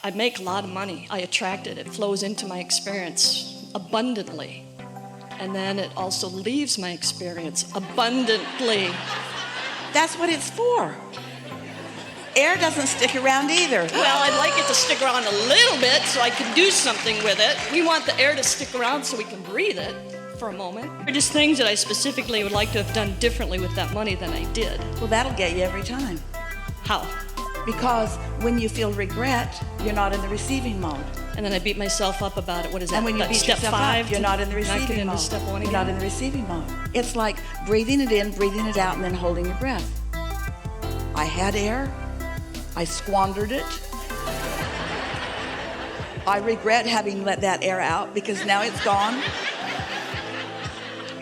I make a lot of money. I attract it. It flows into my experience abundantly. And then it also leaves my experience abundantly. That's what it's for. Air doesn't stick around either. Well, I'd like it to stick around a little bit so I can do something with it. We want the air to stick around so we can breathe it for a moment. They're just things that I specifically would like to have done differently with that money than I did. Well, that'll get you every time. How? Because when you feel regret, you're not in the receiving mode. And then I beat myself up about it. What is that? And when you beat step yourself 5, up, you're not in the not get receiving into mode. step 1 You're again. not in the receiving mode. It's like breathing it in, breathing it out, and then holding your breath. I had air. I squandered it. I regret having let that air out because now it's gone.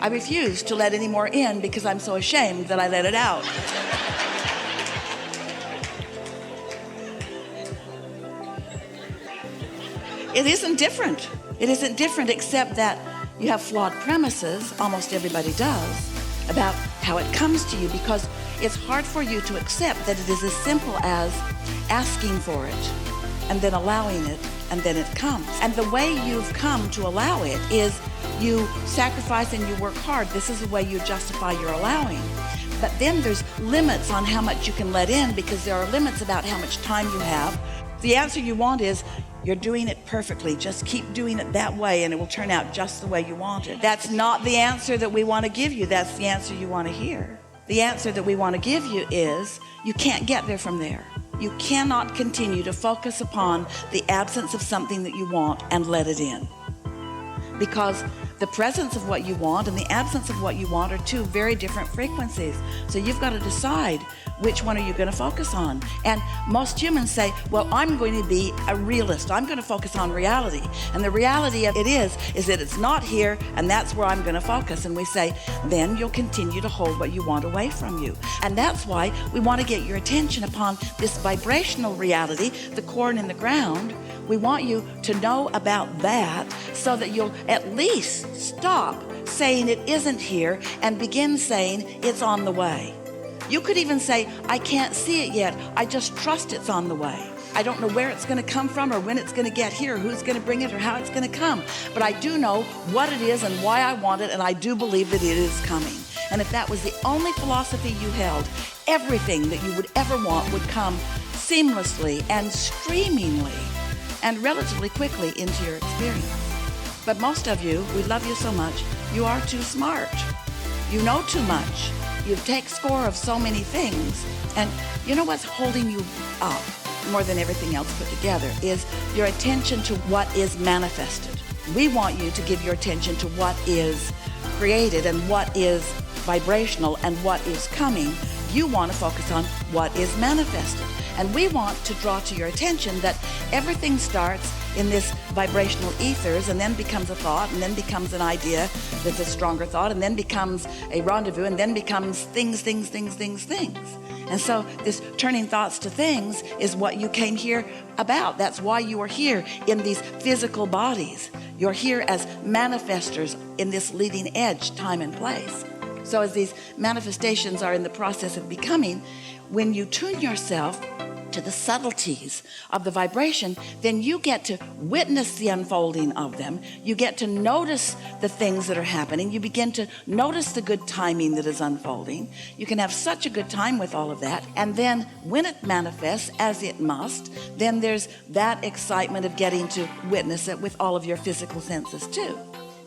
I refuse to let any more in because I'm so ashamed that I let it out. It isn't different. It isn't different except that you have flawed premises, almost everybody does, about how it comes to you, because it's hard for you to accept that it is as simple as asking for it and then allowing it, and then it comes. And the way you've come to allow it is you sacrifice and you work hard. This is the way you justify your allowing. But then there's limits on how much you can let in, because there are limits about how much time you have. The answer you want is, you're doing it perfectly. Just keep doing it that way and it will turn out just the way you want it. That's not the answer that we want to give you. That's the answer you want to hear. The answer that we want to give you is, you can't get there from there. You cannot continue to focus upon the absence of something that you want and let it in. Because the presence of what you want and the absence of what you want are two very different frequencies. So you've got to decide, which one are you going to focus on? And most humans say, well, I'm going to be a realist. I'm going to focus on reality. And the reality of it is that it's not here, and that's where I'm going to focus. And we say, then you'll continue to hold what you want away from you. And that's why we want to get your attention upon this vibrational reality, the core and in the ground. We want you to know about that so that you'll at least stop saying it isn't here and begin saying it's on the way. You could even say, I can't see it yet. I just trust it's on the way. I don't know where it's going to come from or when it's going to get here, who's going to bring it or how it's going to come. But I do know what it is and why I want it, and I do believe that it is coming. And if that was the only philosophy you held, everything that you would ever want would come seamlessly and streamingly and relatively quickly into your experience. But most of you, we love you so much, you are too smart. You know too much. You take score of so many things. And you know what's holding you up more than everything else put together is your attention to what is manifested. We want you to give your attention to what is created and what is vibrational and what is coming. You want to focus on what is manifested. And we want to draw to your attention that everything starts in this vibrational ethers and then becomes a thought and then becomes an idea that's a stronger thought and then becomes a rendezvous and then becomes things. And so this turning thoughts to things is what you came here about. That's why you are here in these physical bodies. You're here as manifestors in this leading edge, time and place. So as these manifestations are in the process of becoming, when you tune yourself to the subtleties of the vibration, then you get to witness the unfolding of them. You get to notice the things that are happening. You begin to notice the good timing that is unfolding. You can have such a good time with all of that. And then when it manifests, as it must, then there's that excitement of getting to witness it with all of your physical senses too.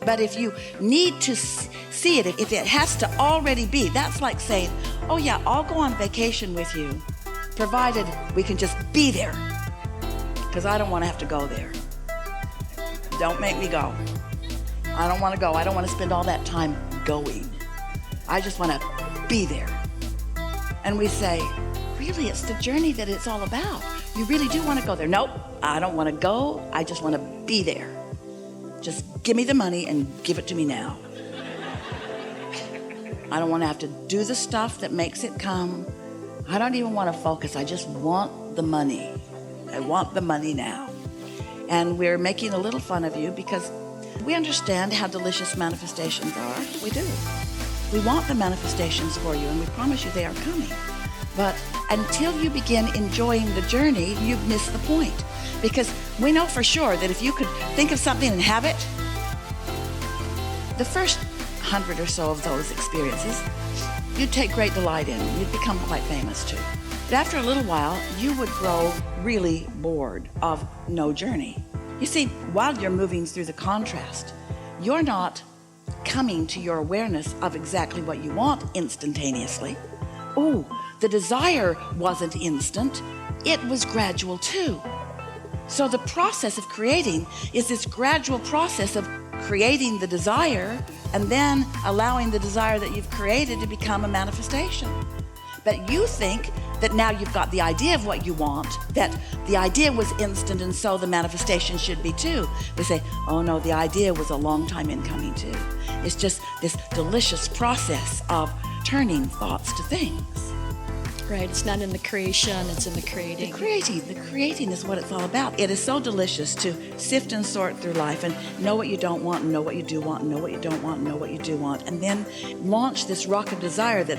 But if you need to see it, if it has to already be, that's like saying, oh yeah, I'll go on vacation with you, provided we can just be there, because I don't want to have to go there. Don't make me go. I don't want to go. I don't want to spend all that time going. I just want to be there. And we say, really, it's the journey that it's all about. You really do want to go there. Nope, I don't want to go. I just want to be there. Just give me the money and give it to me now. I don't want to have to do the stuff that makes it come. I don't even want to focus. I just want the money. I want the money now. And we're making a little fun of you because we understand how delicious manifestations are. We do. We want the manifestations for you, and we promise you they are coming. But until you begin enjoying the journey, you've missed the point. Because we know for sure that if you could think of something and have it, the first 100 or so of those experiences, you'd take great delight in. You'd become quite famous too. But after a little while, you would grow really bored of no journey. You see, while you're moving through the contrast, you're not coming to your awareness of exactly what you want instantaneously. Oh, the desire wasn't instant. It was gradual too. So the process of creating is this gradual process of creating the desire and then allowing the desire that you've created to become a manifestation. But you think that now you've got the idea of what you want, that the idea was instant and so the manifestation should be too. They say, oh no, the idea was a long time in coming too. It's just this delicious process of turning thoughts to things. Right, it's not in the creation, it's in the creating. The creating is what it's all about. It is so delicious to sift and sort through life and know what you don't want and know what you do want and know what you don't want and know what you do want, and then launch this rock of desire that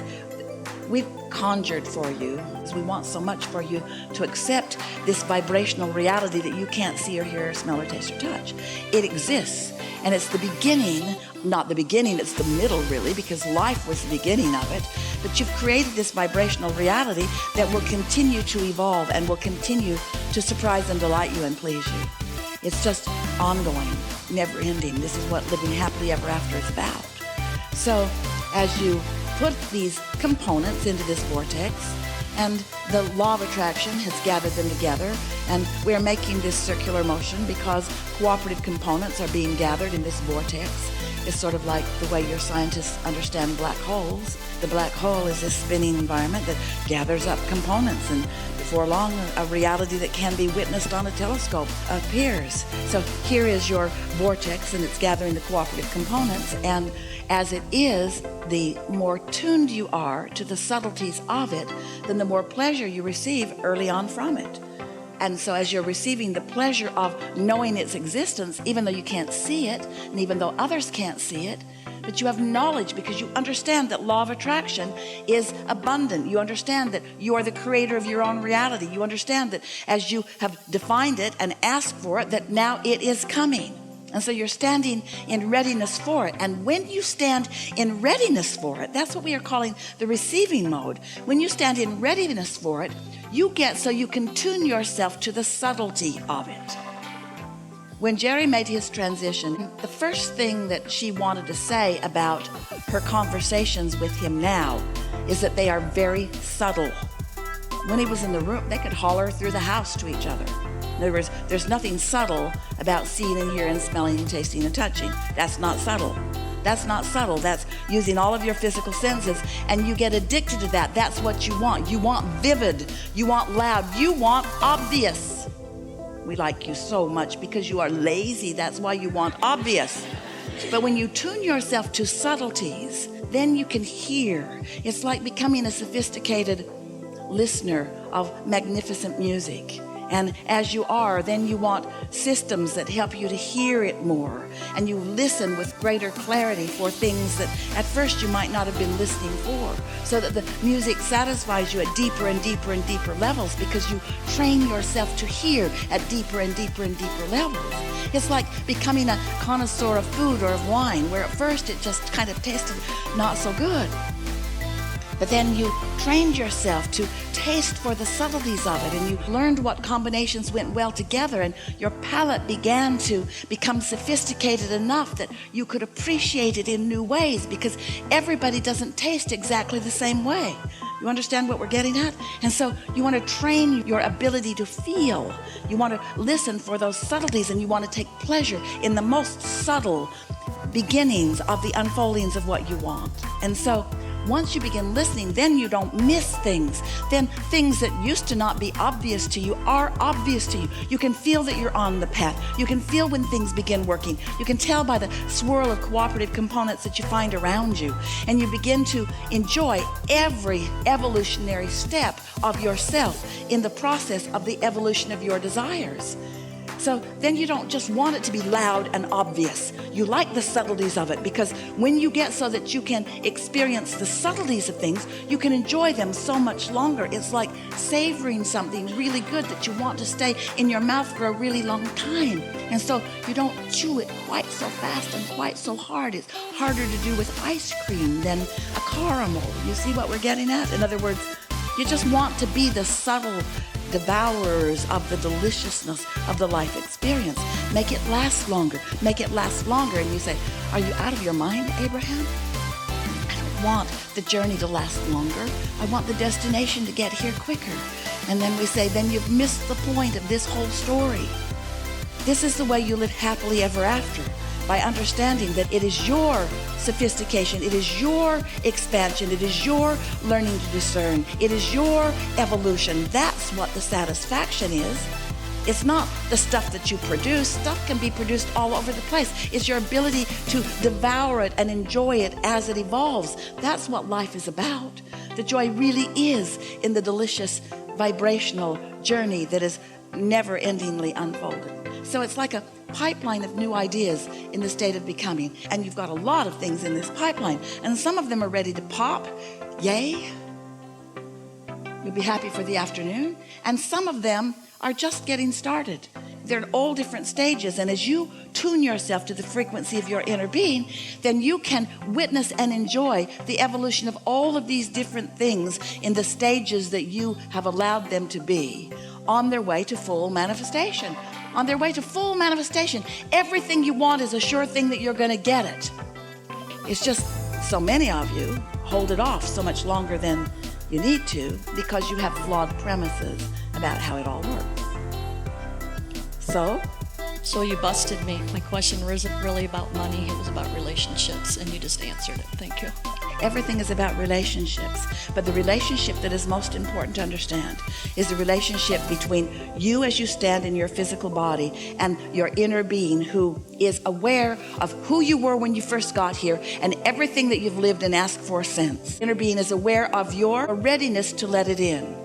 we've conjured for you, because we want so much for you to accept this vibrational reality that you can't see or hear or smell or taste or touch. It exists, and it's the beginning, not the beginning, it's the middle really, because life was the beginning of it. But you've created this vibrational reality that will continue to evolve and will continue to surprise and delight you and please you. It's just ongoing, never ending. This is what living happily ever after is about. So as you put these components into this vortex, and the law of attraction has gathered them together, and we're making this circular motion because cooperative components are being gathered in this vortex. It's sort of like the way your scientists understand black holes. The black hole is this spinning environment that gathers up components, and before long a reality that can be witnessed on a telescope appears. So here is your vortex, and it's gathering the cooperative components, and as it is, the more tuned you are to the subtleties of it, then the more pleasure you receive early on from it. And so as you're receiving the pleasure of knowing its existence, even though you can't see it, and even though others can't see it, but you have knowledge because you understand that law of attraction is abundant. You understand that you are the creator of your own reality. You understand that as you have defined it and asked for it, that now it is coming. And so you're standing in readiness for it. And when you stand in readiness for it, that's what we are calling the receiving mode. When you stand in readiness for it, you get so you can tune yourself to the subtlety of it. When Jerry made his transition, the first thing that she wanted to say about her conversations with him now is that they are very subtle. When he was in the room, they could holler through the house to each other. In other words, there's nothing subtle about seeing and hearing, smelling and tasting and touching. That's not subtle. That's not subtle. That's using all of your physical senses, and you get addicted to that. That's what you want. You want vivid. You want loud. You want obvious. We like you so much because you are lazy. That's why you want obvious. But when you tune yourself to subtleties, then you can hear. It's like becoming a sophisticated listener of magnificent music. And as you are, then you want systems that help you to hear it more. And you listen with greater clarity for things that at first you might not have been listening for. So that the music satisfies you at deeper and deeper and deeper levels because you train yourself to hear at deeper and deeper and deeper levels. It's like becoming a connoisseur of food or of wine, where at first it just kind of tasted not so good. But then you trained yourself to taste for the subtleties of it, and you learned what combinations went well together, and your palate began to become sophisticated enough that you could appreciate it in new ways, because everybody doesn't taste exactly the same way. You understand what we're getting at? And so you want to train your ability to feel. You want to listen for those subtleties, and you want to take pleasure in the most subtle beginnings of the unfoldings of what you want. And so once you begin listening, then you don't miss things. Then things that used to not be obvious to you are obvious to you. You can feel that you're on the path. You can feel when things begin working. You can tell by the swirl of cooperative components that you find around you. And you begin to enjoy every evolutionary step of yourself in the process of the evolution of your desires. So then you don't just want it to be loud and obvious. You like the subtleties of it, because when you get so that you can experience the subtleties of things, you can enjoy them so much longer. It's like savoring something really good that you want to stay in your mouth for a really long time. And so you don't chew it quite so fast and quite so hard. It's harder to do with ice cream than a caramel. You see what we're getting at? In other words, you just want to be the subtle devourers of the deliciousness of the life experience. Make it last longer. Make it last longer. And you say, are you out of your mind, Abraham? I don't want the journey to last longer. I want the destination to get here quicker. And then we say, then you've missed the point of this whole story. This is the way you live happily ever after, by understanding that it is your sophistication, it is your expansion, it is your learning to discern, it is your evolution. That's what the satisfaction is. It's not the stuff that you produce. Stuff can be produced all over the place. It's your ability to devour it and enjoy it as it evolves. That's what life is about. The joy really is in the delicious vibrational journey that is never-endingly unfolded. So it's like a pipeline of new ideas in the state of becoming. And you've got a lot of things in this pipeline. And some of them are ready to pop. Yay. You'll be happy for the afternoon. And some of them are just getting started. They're in all different stages. And as you tune yourself to the frequency of your inner being, then you can witness and enjoy the evolution of all of these different things in the stages that you have allowed them to be on their way to full manifestation. On their way to full manifestation. Everything you want is a sure thing that you're going to get it. It's just so many of you hold it off so much longer than you need to, because you have flawed premises about how it all works. So you busted me. My question wasn't really about money, it was about relationships, and you just answered it. Thank you. Everything is about relationships, but the relationship that is most important to understand is the relationship between you as you stand in your physical body and your inner being, who is aware of who you were when you first got here and everything that you've lived and asked for since. Inner being is aware of your readiness to let it in.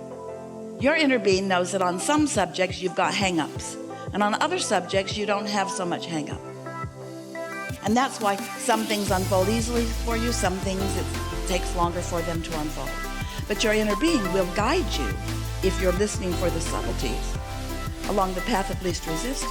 Your inner being knows that on some subjects you've got hang-ups, and on other subjects you don't have so much hang-up. And that's why some things unfold easily for you, some things it takes longer for them to unfold. But your inner being will guide you, if you're listening for the subtleties, along the path of least resistance.